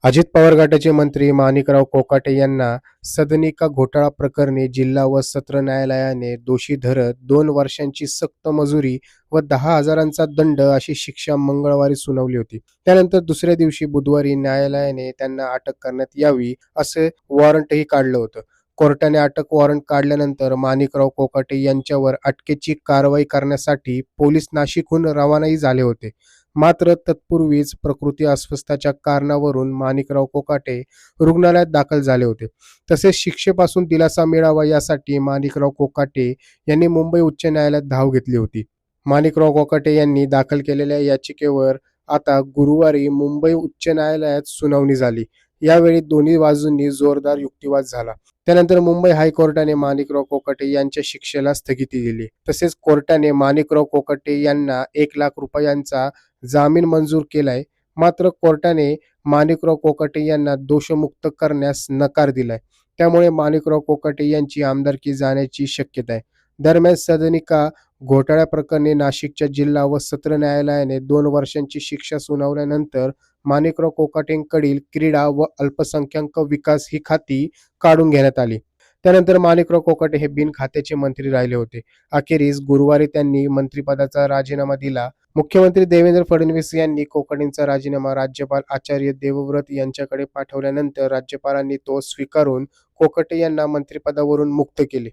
अजित पवार गटाचे मंत्री माणिकराव कोकाटे यांना सदनिका घोटाळा प्रकरणी जिल्हा व सत्र न्यायालयाने दोषी धरत 2 वर्षांची सक्त मजुरी व 10,000चा दंड अशी शिक्षा मंगळवारी सुनावली होती. त्यानंतर दुसऱ्या दिवशी बुधवारी न्यायालयाने त्यांना अटक करण्यात यावी असे वॉरंटही काढलं होतं. कोर्टाने अटक वॉरंट काढल्यानंतर माणिकराव कोकाटे यांच्यावर अटकेची कारवाई करण्यासाठी पोलीस नाशिकहून रवानाही झाले होते. मात्र तत्पूर्वीच प्रकृती अस्वास्थ्याच्या कारणावरून माणिकराव कोकाटे रुग्णालयात दाखल झाले होते. तसेच शिक्षेपासून दिलासा मिळावा यासाठी माणिकराव कोकाटे यांनी मुंबई उच्च न्यायालयात धाव घेतली होती. माणिकराव कोकाटे यांनी दाखल केलेल्या याचिकेवर आता गुरुवारी मुंबई उच्च न्यायालयात सुनावणी झाली. यावेळी दोन्ही बाजूंनी जोरदार युक्तिवाद झाला. त्यानंतर मुंबई हायकोर्टाने माणिकराव कोकाटे यांच्या शिक्षेला स्थगिती दिली. तसेच कोर्टाने माणिकराव कोकाटे यांना 1,00,000 रुपयांचा जामीन मंजूर केलाय. मात्र कोर्टाने माणिकराव कोकाटे यांना दोषमुक्त करण्यास नकार दिलाय. त्यामुळे माणिकराव कोकाटे यांची आमदारकी जाण्याची शक्यता आहे. दरम्यान सदनिका घोटाळ्याप्रकरणी नाशिकच्या जिल्हा व सत्र न्यायालयाने 2 वर्षांची शिक्षा सुनावल्यानंतर माणिकराव कोकाटेंकडील क्रीडा व अल्पसंख्याक विकास ही खाती काढून घेण्यात आली. त्यानंतर माणिकराव कोकाटे हे बिनखात्याचे मंत्री राहिले होते. अखेरीस गुरुवारी त्यांनी मंत्रिपदाचा राजीनामा दिला. मुख्यमंत्री देवेंद्र फडणवीस यांनी कोकाटेंचा राजीनामा राज्यपाल आचार्य देवव्रत यांच्याकडे पाठवल्यानंतर राज्यपालांनी तो स्वीकारून कोकाटे यांना मंत्रिपदावरून मुक्त केले.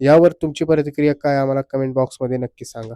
यावर तुमची प्रतिक्रिया काय आम्हाला कमेंट बॉक्समध्ये नक्की सांगा.